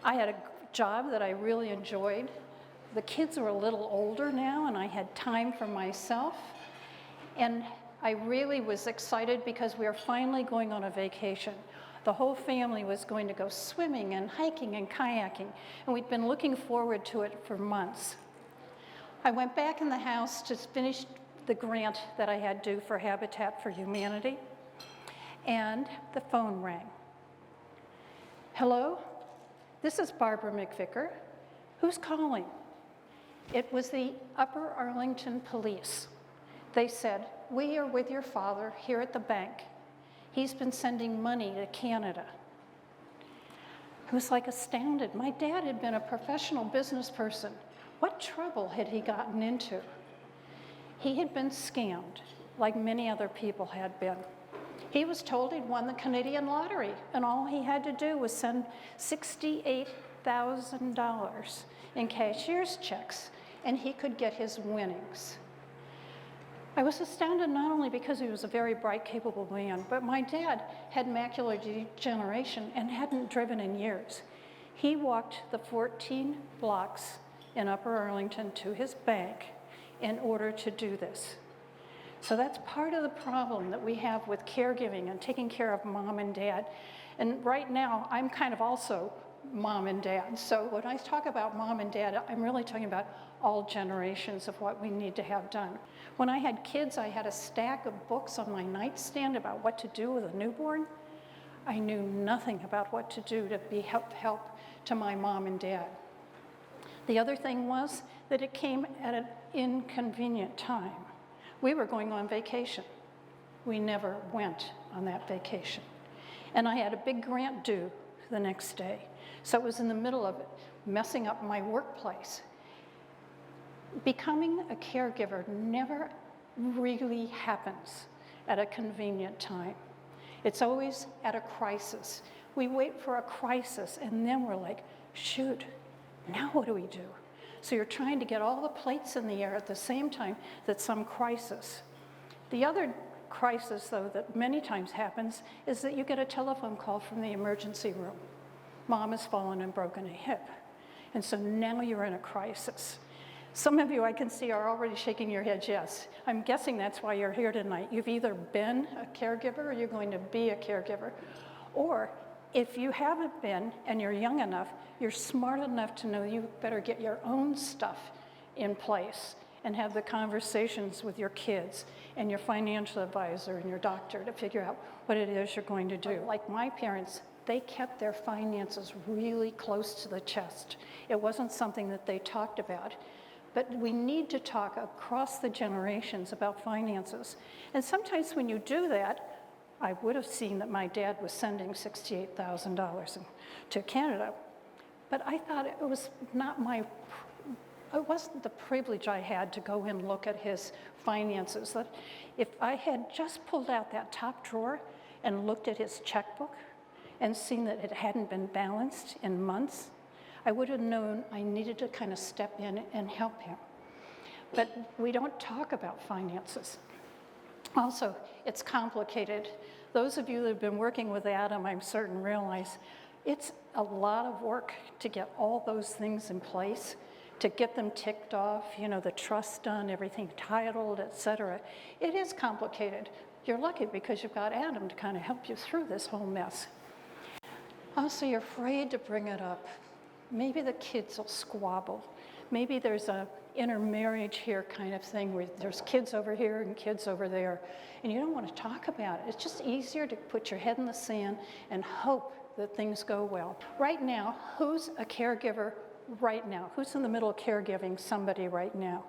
I had a job that I really enjoyed. The kids were a little older now, and I had time for myself. And I really was excited because we were finally going on a vacation. The whole family was going to go swimming and hiking and kayaking, and we'd been looking forward to it for months. I went back in the house to finish the grant that I had due for Habitat for Humanity, and the phone rang. Hello? This is Barbara McVicker. Who's calling? It was the Upper Arlington Police. They said, we are with your father here at the bank. He's been sending money to Canada. I was like astounded. My dad had been a professional business person. What trouble had he gotten into? He had been scammed, like many other people had been. He was told he'd won the Canadian lottery, and all he had to do was send $68,000 in cashier's checks, and he could get his winnings. I was astounded not only because he was a very bright, capable man, but my dad had macular degeneration and hadn't driven in years. He walked the 14 blocks in Upper Arlington to his bank in order to do this. So that's part of the problem that we have with caregiving and taking care of mom and dad. And right now, I'm kind of also mom and dad. So when I talk about mom and dad, I'm really talking about all generations of what we need to have done. When I had kids, I had a stack of books on my nightstand about what to do with a newborn. I knew nothing about what to do to be help to my mom and dad. The other thing was that it came at an inconvenient time. We were going on vacation. We never went on that vacation. And I had a big grant due the next day. So it was in the middle of it, messing up my workplace. Becoming a caregiver never really happens at a convenient time. It's always at a crisis. We wait for a crisis, and then we're like, shoot, now what do we do? So you're trying to get all the plates in the air at the same time that's some crisis. The other crisis, though, that many times happens is that you get a telephone call from the emergency room. Mom has fallen and broken a hip. And so now you're in a crisis. Some of you I can see are already shaking your heads yes. I'm guessing that's why you're here tonight. You've either been a caregiver or you're going to be a caregiver. Or if you haven't been and you're young enough, you're smart enough to know you better get your own stuff in place and have the conversations with your kids and your financial advisor and your doctor to figure out what it is you're going to do. Like my parents, they kept their finances really close to the chest. It wasn't something that they talked about. But we need to talk across the generations about finances. And sometimes when you do that, I would have seen that my dad was sending $68,000 to Canada. But I thought it was it wasn't the privilege I had to go and look at his finances. That if I had just pulled out that top drawer and looked at his checkbook and seen that it hadn't been balanced in months, I would have known I needed to kind of step in and help him. But we don't talk about finances. Also, it's complicated. Those of you that have been working with Adam, I'm certain, realize it's a lot of work to get all those things in place, to get them ticked off, the trust done, everything titled, etc. It is complicated. You're lucky because you've got Adam to kind of help you through this whole mess. Also, you're afraid to bring it up. Maybe the kids will squabble. Maybe there's a intermarriage here kind of thing where there's kids over here and kids over there, and you don't want to talk about it. It's just easier to put your head in the sand and hope that things go well. Right now, who's a caregiver right now? Who's in the middle of caregiving somebody right now?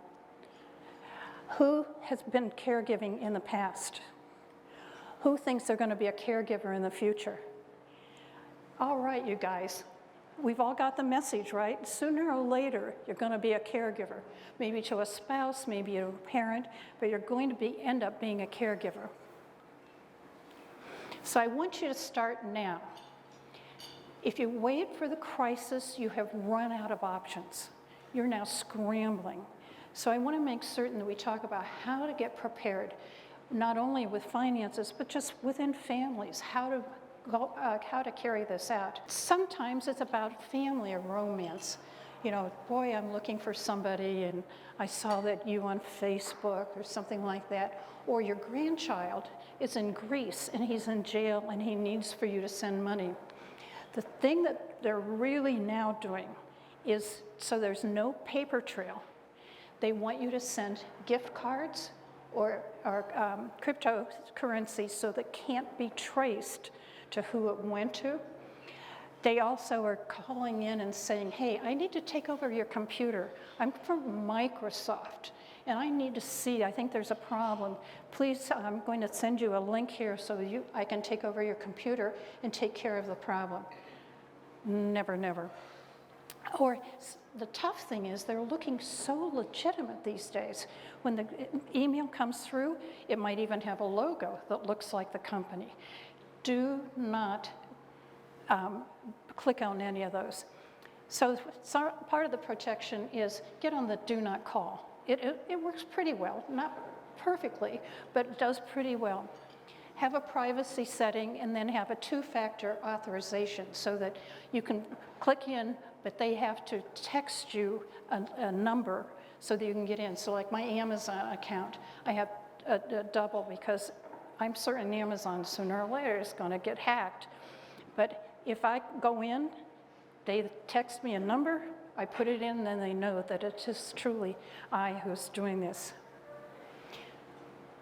Who has been caregiving in the past? Who thinks they're going to be a caregiver in the future? All right, you guys. We've all got the message, right? Sooner or later, you're going to be a caregiver, maybe to a spouse, maybe to a parent, but you're going to end up being a caregiver. So I want you to start now. If you wait for the crisis, you have run out of options. You're now scrambling. So I want to make certain that we talk about how to get prepared, not only with finances, but just within families, how to how to carry this out. Sometimes it's about family or romance. You know, boy, I'm looking for somebody and I saw that you on Facebook or something like that. Or your grandchild is in Greece and he's in jail and he needs for you to send money. The thing that they're really now doing is, so there's no paper trail, they want you to send gift cards or cryptocurrency so that can't be traced to who it went to. They also are calling in and saying, hey, I need to take over your computer. I'm from Microsoft, and I need to see, I think there's a problem. Please, I'm going to send you a link here so I can take over your computer and take care of the problem. Never, never. Or the tough thing is they're looking so legitimate these days. When the email comes through, it might even have a logo that looks like the company. Do not click on any of those. So part of the protection is get on the do not call. It works pretty well, not perfectly, but it does pretty well. Have a privacy setting and then have a two-factor authorization so that you can click in, but they have to text you a number so that you can get in. So like my Amazon account, I have a double because I'm certain Amazon sooner or later is going to get hacked. But if I go in, they text me a number, I put it in, then they know that it is truly I who's doing this.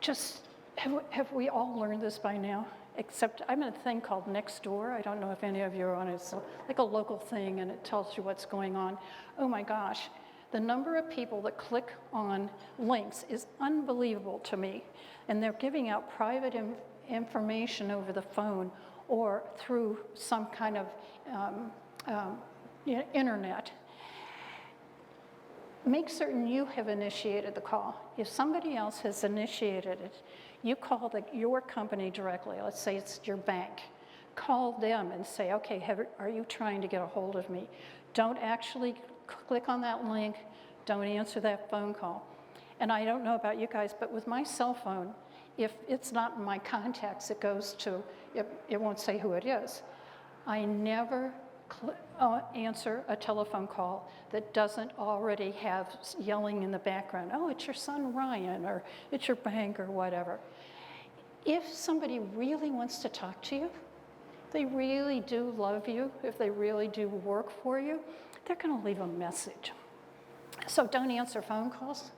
Just, have we all learned this by now? Except I'm in a thing called Nextdoor. I don't know if any of you are on it. It's like a local thing, and it tells you what's going on. Oh my gosh, the number of people that click on links is unbelievable to me. And they're giving out private information over the phone or through some kind of internet. Make certain you have initiated the call. If somebody else has initiated it, you call your company directly. Let's say it's your bank. Call them and say, okay, are you trying to get a hold of me? Don't actually click on that link. Don't answer that phone call. And I don't know about you guys, but with my cell phone, if it's not in my contacts, it goes to, it won't say who it is. I never answer a telephone call that doesn't already have yelling in the background, oh, it's your son Ryan, or it's your bank, or whatever. If somebody really wants to talk to you, they really do love you, if they really do work for you, they're going to leave a message. So don't answer phone calls.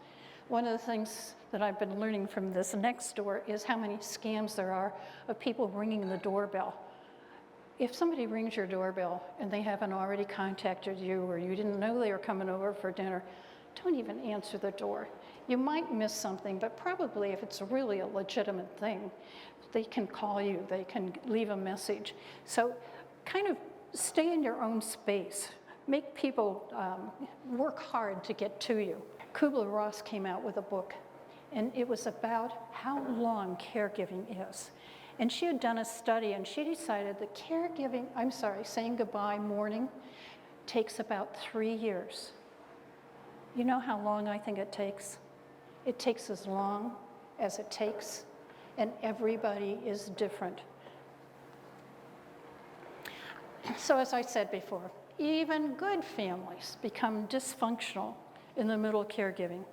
One of the things that I've been learning from this Nextdoor is how many scams there are of people ringing the doorbell. If somebody rings your doorbell and they haven't already contacted you or you didn't know they were coming over for dinner, don't even answer the door. You might miss something, but probably if it's really a legitimate thing, they can call you, they can leave a message. So kind of stay in your own space. Make people work hard to get to you. Kubler-Ross came out with a book, and it was about how long caregiving is. And she had done a study, and she decided that saying goodbye morning takes about 3 years. You know how long I think it takes? It takes as long as it takes, and everybody is different. So as I said before, even good families become dysfunctional in the middle of caregiving.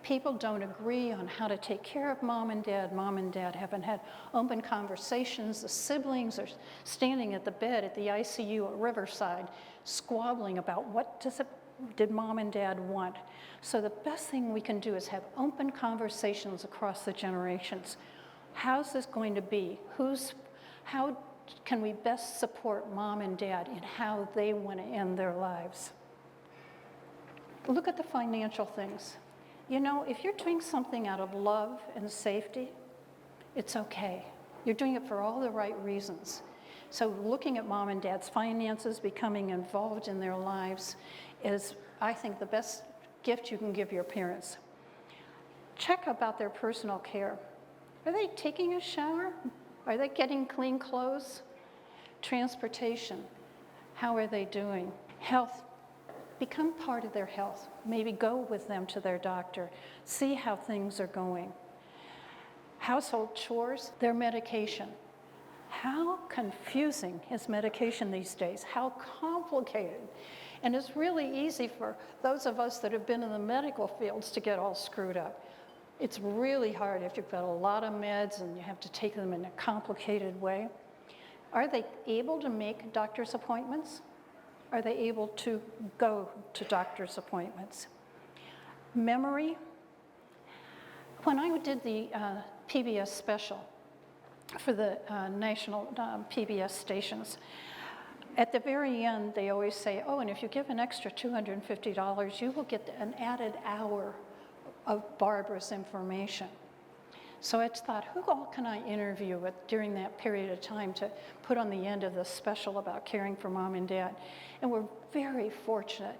People don't agree on how to take care of mom and dad. Mom and dad haven't had open conversations. The siblings are standing at the bed at the ICU at Riverside, squabbling about what did mom and dad want. So the best thing we can do is have open conversations across the generations. How's this going to be? How can we best support mom and dad in how they want to end their lives? Look at the financial things. You know, if you're doing something out of love and safety, it's okay. You're doing it for all the right reasons. So looking at mom and dad's finances, becoming involved in their lives is, I think, the best gift you can give your parents. Check about their personal care. Are they taking a shower? Are they getting clean clothes? Transportation, how are they doing? Health, become part of their health. Maybe go with them to their doctor. See how things are going. Household chores, their medication. how confusing is medication these days, how complicated. And it's really easy for those of us that have been in the medical fields to get all screwed up. It's really hard if you've got a lot of meds and you have to take them in a complicated way. Are they able to make doctor's appointments? Are they able to go to doctor's appointments? Memory. When I did the PBS special for the national PBS stations, at the very end, they always say, oh, and if you give an extra $250, you will get an added hour of Barbara's information. So I thought, who all can I interview with during that period of time to put on the end of the special about caring for mom and dad? And we're very fortunate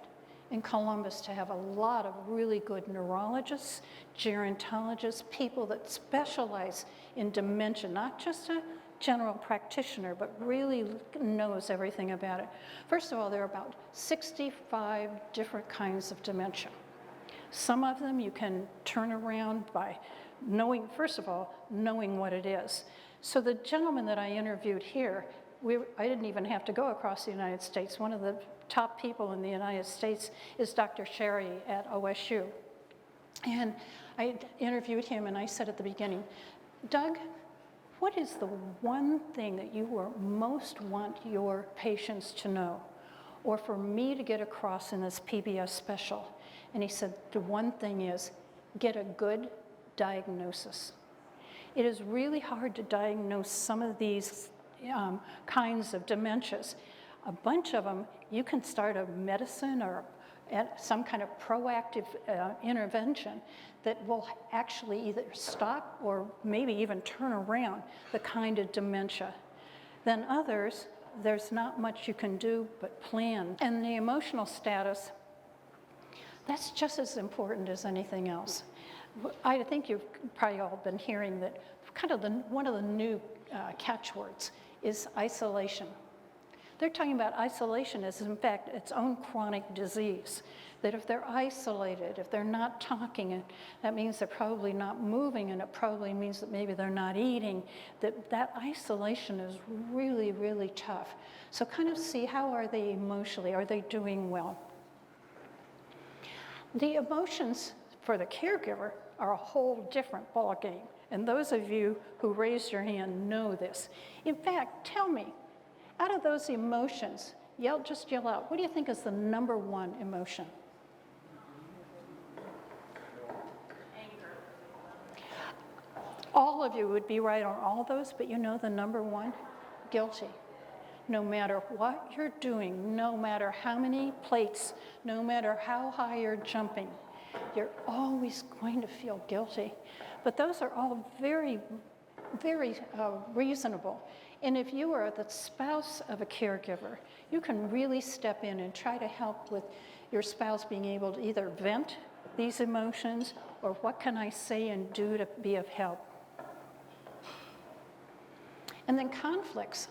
in Columbus to have a lot of really good neurologists, gerontologists, people that specialize in dementia, not just a general practitioner, but really knows everything about it. First of all, there are about 65 different kinds of dementia. Some of them you can turn around by knowing, first of all, knowing what it is. So the gentleman that I interviewed here, I didn't even have to go across the United States. One of the top people in the United States is Dr. Sherry at OSU. And I interviewed him and I said at the beginning, Doug, what is the one thing that you most want your patients to know, or for me to get across in this PBS special? And he said, the one thing is, get a good diagnosis. It is really hard to diagnose some of these kinds of dementias. A bunch of them, you can start a medicine or some kind of proactive intervention that will actually either stop or maybe even turn around the kind of dementia. Then others, there's not much you can do but plan. And the emotional status, that's just as important as anything else. I think you've probably all been hearing that kind of one of the new catchwords is isolation. They're talking about isolation as, in fact, its own chronic disease. That if they're isolated, if they're not talking, that means they're probably not moving, and it probably means that maybe they're not eating, that isolation is really, really tough. So kind of see, how are they emotionally? Are they doing well? The emotions for the caregiver are a whole different ballgame. And those of you who raised your hand know this. In fact, tell me, out of those emotions, just yell out, what do you think is the number one emotion? Anger. All of you would be right on all those, but you know the number one? Guilty. No matter what you're doing, no matter how many plates, no matter how high you're jumping, you're always going to feel guilty. But those are all very, very reasonable. And if you are the spouse of a caregiver, you can really step in and try to help with your spouse being able to either vent these emotions or what can I say and do to be of help. And then conflicts.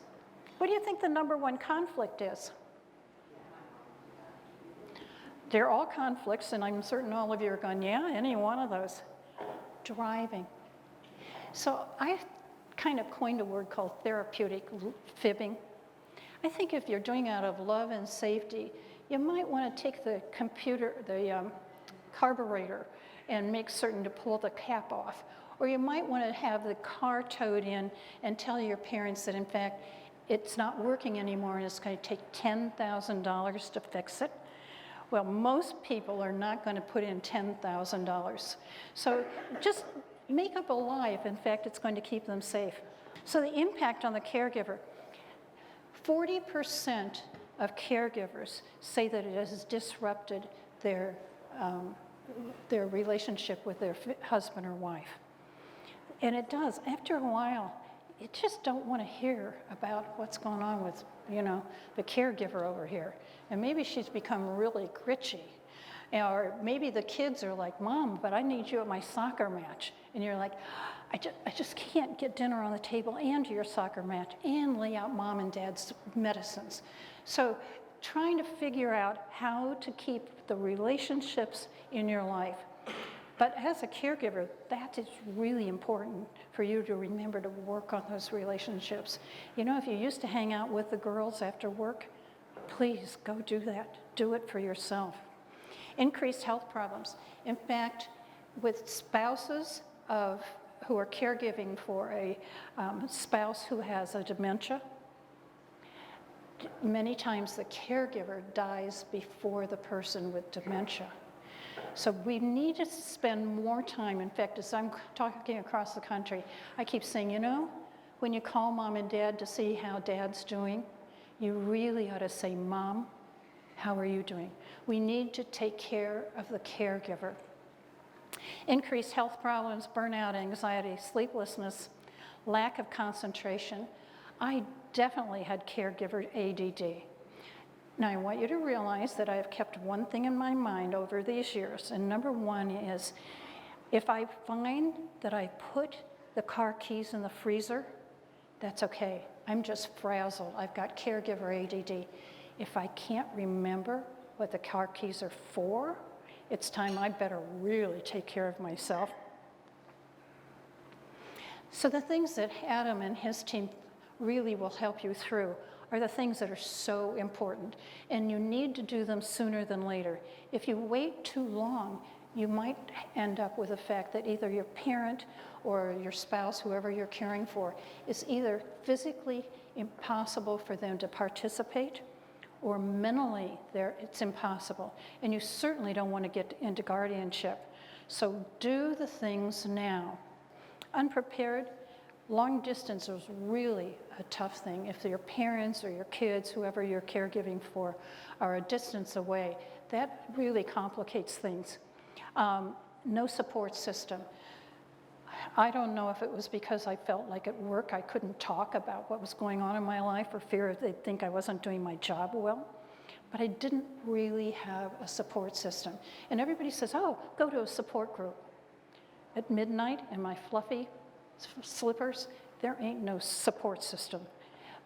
What do you think the number one conflict is? They're all conflicts, and I'm certain all of you are going, yeah, any one of those. Driving. So I kind of coined a word called therapeutic fibbing. I think if you're doing out of love and safety, you might want to take the carburetor and make certain to pull the cap off. Or you might want to have the car towed in and tell your parents that in fact it's not working anymore and it's going to take $10,000 to fix it. Well, most people are not going to put in $10,000. So just make up a lie if in fact it's going to keep them safe. So the impact on the caregiver, 40% of caregivers say that it has disrupted their relationship with their husband or wife. And it does. After a while, you just don't want to hear about what's going on with, the caregiver over here. And maybe she's become really gritchy. Or maybe the kids are like, Mom, but I need you at my soccer match. And you're like, I just can't get dinner on the table and your soccer match and lay out Mom and Dad's medicines. So trying to figure out how to keep the relationships in your life. But as a caregiver, that is really important for you to remember to work on those relationships. You know, if you used to hang out with the girls after work, please go do that. Do it for yourself. Increased health problems. In fact, with spouses who are caregiving for a spouse who has a dementia, many times the caregiver dies before the person with dementia. So we need to spend more time. In fact, as I'm talking across the country, I keep saying, you know, when you call mom and dad to see how dad's doing, you really ought to say, Mom, how are you doing? We need to take care of the caregiver. Increased health problems, burnout, anxiety, sleeplessness, lack of concentration. I definitely had caregiver ADD. Now, I want you to realize that I have kept one thing in my mind over these years, and number one is, if I find that I put the car keys in the freezer, that's okay. I'm just frazzled. I've got caregiver ADD. If I can't remember what the car keys are for, it's time I better really take care of myself. So the things that Adam and his team really will help you through are the things that are so important, and you need to do them sooner than later. If you wait too long, you might end up with the fact that either your parent or your spouse, whoever you're caring for, is either physically impossible for them to participate, or mentally it's impossible. And you certainly don't want to get into guardianship. So do the things now. Unprepared, long distance is really a tough thing. If your parents or your kids, whoever you're caregiving for, are a distance away, that really complicates things. No support system. I don't know if it was because I felt like at work I couldn't talk about what was going on in my life or fear they'd think I wasn't doing my job well, but I didn't really have a support system. And everybody says, oh, go to a support group. At midnight in my fluffy slippers, there ain't no support system.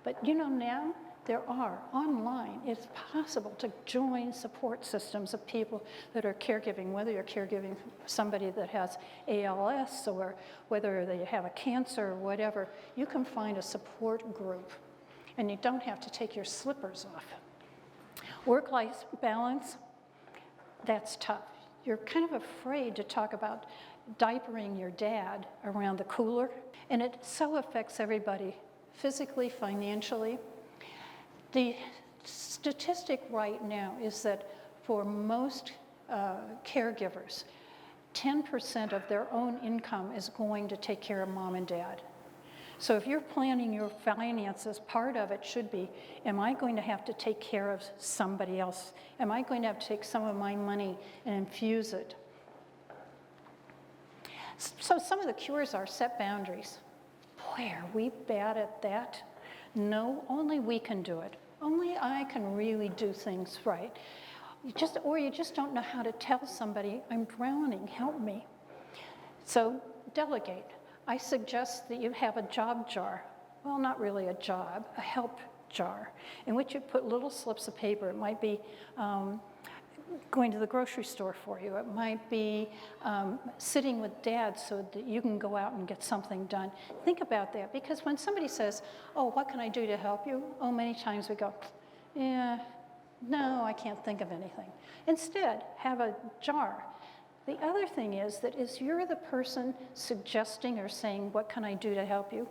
But you know, now there are online. It's possible to join support systems of people that are caregiving, whether you're caregiving somebody that has ALS or whether they have a cancer or whatever. You can find a support group, and you don't have to take your slippers off. Work-life balance, that's tough. You're kind of afraid to talk about diapering your dad around the cooler, and it so affects everybody, physically, financially. The statistic right now is that for most caregivers, 10% of their own income is going to take care of mom and dad. So if you're planning your finances, part of it should be, am I going to have to take care of somebody else? Am I going to have to take some of my money and infuse it? So some of the cures are set boundaries. Boy, are we bad at that? No, only we can do it. Only I can really do things right. You just don't know how to tell somebody, I'm drowning, help me. So delegate. I suggest that you have a job jar. Well, not really a job, a help jar, in which you put little slips of paper. It might be going to the grocery store for you. It might be sitting with dad so that you can go out and get something done. Think about that, because when somebody says, oh, what can I do to help you? Oh, many times we go, yeah, no, I can't think of anything. Instead, have a jar. The other thing is that as you're the person suggesting or saying, what can I do to help you?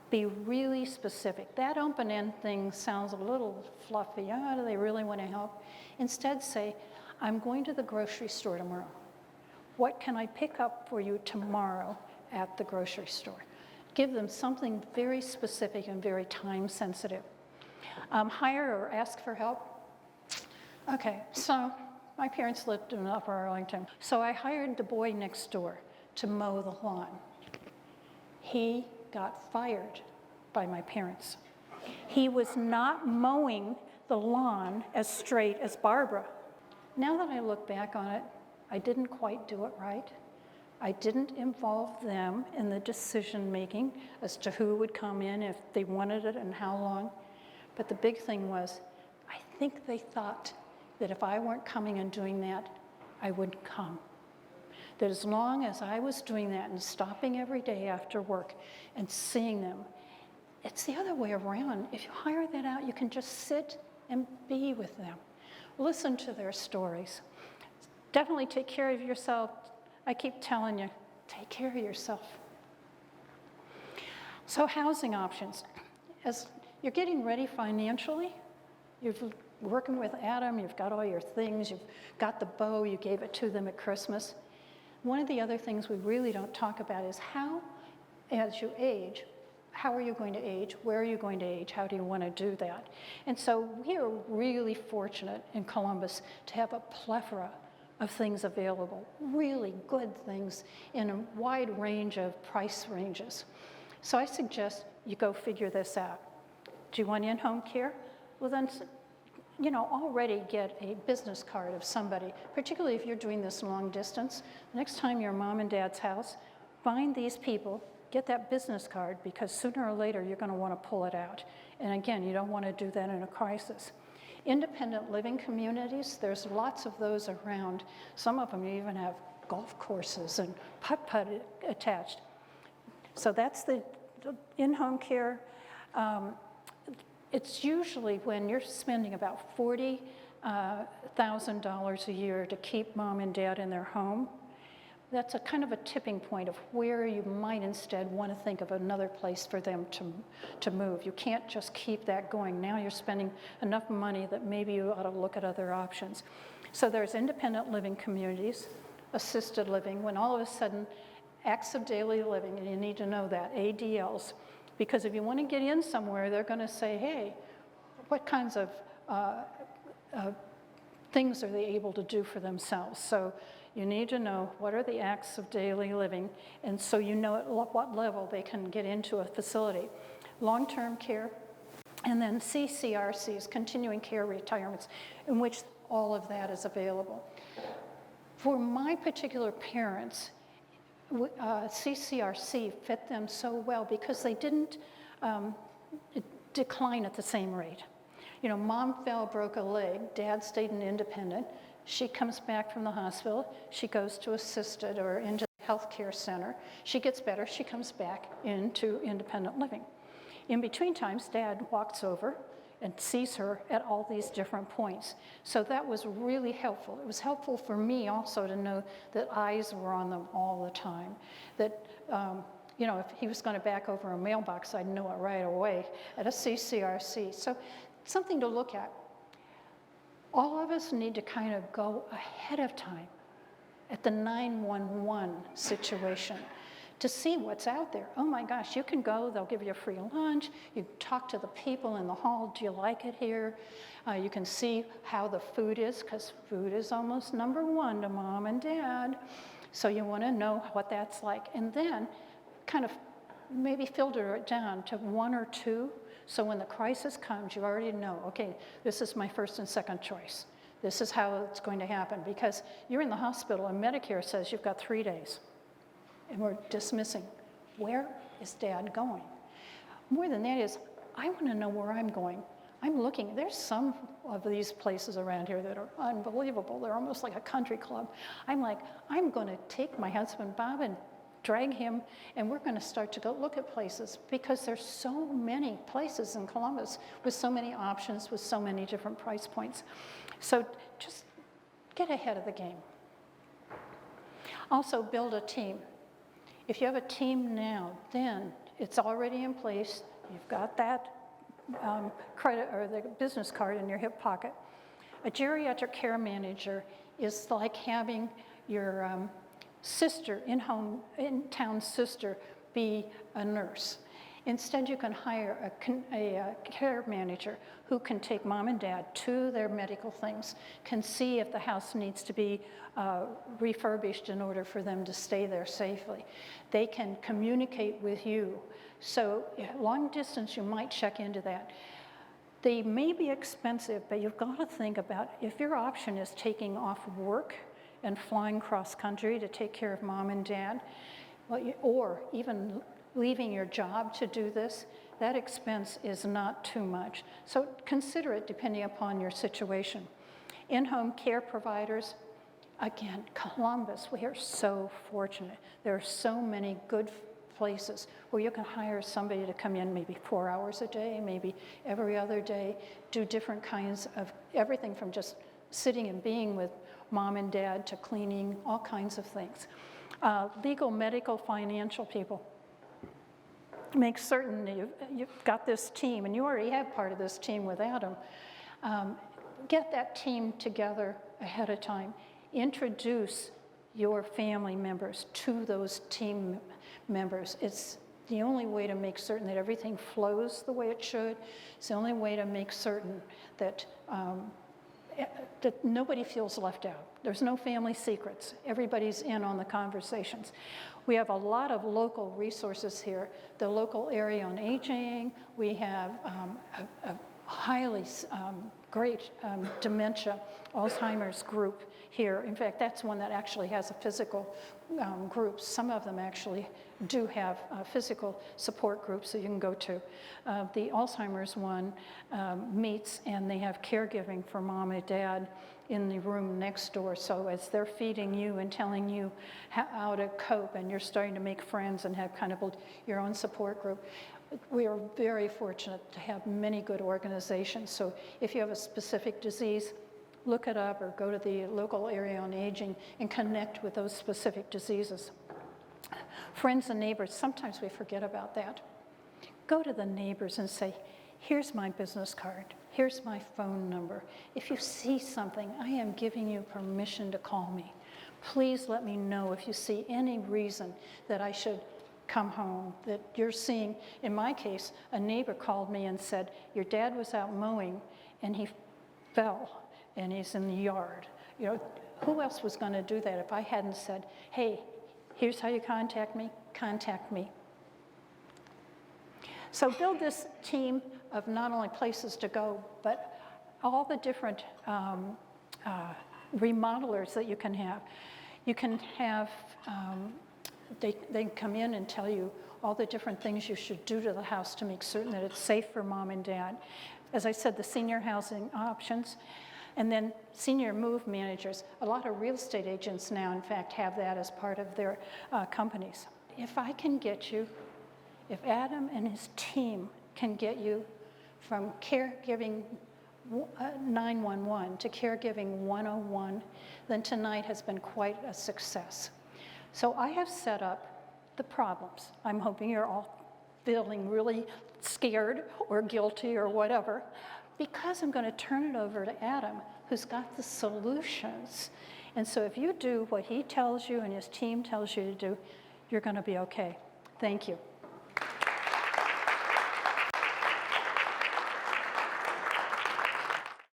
Be really specific. That open-end thing sounds a little fluffy. Oh, do they really want to help? Instead, say, I'm going to the grocery store tomorrow. What can I pick up for you tomorrow at the grocery store? Give them something very specific and very time sensitive. Hire or ask for help. Okay, so my parents lived in Upper Arlington. So I hired the boy next door to mow the lawn. He got fired by my parents. He was not mowing the lawn as straight as Barbara. Now that I look back on it, I didn't quite do it right. I didn't involve them in the decision making as to who would come in, if they wanted it, and how long. But the big thing was, I think they thought that if I weren't coming and doing that, I wouldn't come. that as long as I was doing that and stopping every day after work and seeing them, it's the other way around. If you hire that out, you can just sit and be with them. Listen to their stories. Definitely take care of yourself. I keep telling you, take care of yourself. So housing options. As you're getting ready financially, you're working with Adam, you've got all your things, you've got the bow, you gave it to them at Christmas. One of the other things we really don't talk about is how, as you age, how are you going to age? Where are you going to age? How do you want to do that? And so we are really fortunate in Columbus to have a plethora of things available, really good things in a wide range of price ranges. So I suggest you go figure this out. Do you want in-home care? Well then, already get a business card of somebody, particularly if you're doing this long distance. Next time you're at mom and dad's house, find these people, get that business card, because sooner or later you're going to want to pull it out. And again, you don't want to do that in a crisis. Independent living communities, there's lots of those around. Some of them even have golf courses and putt-putt attached. So that's the in-home care. It's usually when you're spending about $40,000 a year to keep mom and dad in their home. That's a kind of a tipping point of where you might instead want to think of another place for them to move. You can't just keep that going. Now you're spending enough money that maybe you ought to look at other options. So there's independent living communities, assisted living, when all of a sudden acts of daily living, and you need to know that, ADLs, because if you want to get in somewhere, they're going to say, hey, what kinds of things are they able to do for themselves? So you need to know what are the acts of daily living, and so you know at what level they can get into a facility. Long-term care, and then CCRCs, continuing care retirements, in which all of that is available. For my particular parents, CCRC fit them so well because they didn't decline at the same rate. Mom fell, broke a leg, dad stayed in independent. She comes back from the hospital, she goes to assisted or into the healthcare center. She gets better, she comes back into independent living. In between times, dad walks over and sees her at all these different points. So that was really helpful. It was helpful for me also to know that eyes were on them all the time. That, if he was going to back over a mailbox, I'd know it right away at a CCRC. So something to look at. All of us need to kind of go ahead of time at the 911 situation to see what's out there. Oh my gosh, you can go, they'll give you a free lunch, you talk to the people in the hall, do you like it here? You can see how the food is, because food is almost number one to mom and dad. So you want to know what that's like. And then kind of maybe filter it down to one or two, so when the crisis comes, you already know, okay, this is my first and second choice. This is how it's going to happen, because you're in the hospital and Medicare says you've got 3 days. And we're dismissing. Where is dad going? More than that is, I want to know where I'm going. I'm looking. There's some of these places around here that are unbelievable. They're almost like a country club. I'm like, I'm going to take my husband, Bob, and drag him, and we're going to start to go look at places, because there's so many places in Columbus with so many options, with so many different price points. So just get ahead of the game. Also, build a team. If you have a team now, then it's already in place. You've got that credit or the business card in your hip pocket. A geriatric care manager is like having your sister, in-town sister, be a nurse. Instead, you can hire a care manager who can take mom and dad to their medical things, can see if the house needs to be refurbished in order for them to stay there safely. They can communicate with you. So long distance, you might check into that. They may be expensive, but you've got to think about if your option is taking off work and flying cross country to take care of mom and dad, or even leaving your job to do this, that expense is not too much. So consider it depending upon your situation. In-home care providers, again, Columbus, we are so fortunate. There are so many good places where you can hire somebody to come in maybe 4 hours a day, maybe every other day, do different kinds of everything from just sitting and being with mom and dad to cleaning, all kinds of things. Legal, medical, financial people. Make certain that you've got this team, and you already have part of this team with Adam. Get that team together ahead of time. Introduce your family members to those team members. It's the only way to make certain that everything flows the way it should. It's the only way to make certain that that nobody feels left out. There's no family secrets. Everybody's in on the conversations. We have a lot of local resources here. The local area on aging. We have a highly great dementia, Alzheimer's group here. In fact, that's one that actually has a physical group. Some of them actually do have physical support groups that you can go to. The Alzheimer's one meets, and they have caregiving for mom and dad in the room next door. So as they're feeding you and telling you how to cope, and you're starting to make friends and have kind of your own support group. We are very fortunate to have many good organizations. So if you have a specific disease, look it up or go to the local area on aging and connect with those specific diseases. Friends and neighbors, sometimes we forget about that. Go to the neighbors and say, here's my business card. Here's my phone number. If you see something, I am giving you permission to call me. Please let me know if you see any reason that I should come home, that you're seeing. In my case, a neighbor called me and said, your dad was out mowing and he fell and he's in the yard. You know, who else was going to do that if I hadn't said, hey, here's how you contact me, contact me. So build this team of not only places to go, but all the different remodelers that you can have. You can have, they come in and tell you all the different things you should do to the house to make certain that it's safe for mom and dad. As I said, the senior housing options, and then senior move managers. A lot of real estate agents now, in fact, have that as part of their companies. If I can get you, if Adam and his team can get you from caregiving 911 to caregiving 101, then tonight has been quite a success. So I have set up the problems. I'm hoping you're all feeling really scared or guilty or whatever, because I'm going to turn it over to Adam, who's got the solutions. And so if you do what he tells you and his team tells you to do, you're going to be okay. Thank you.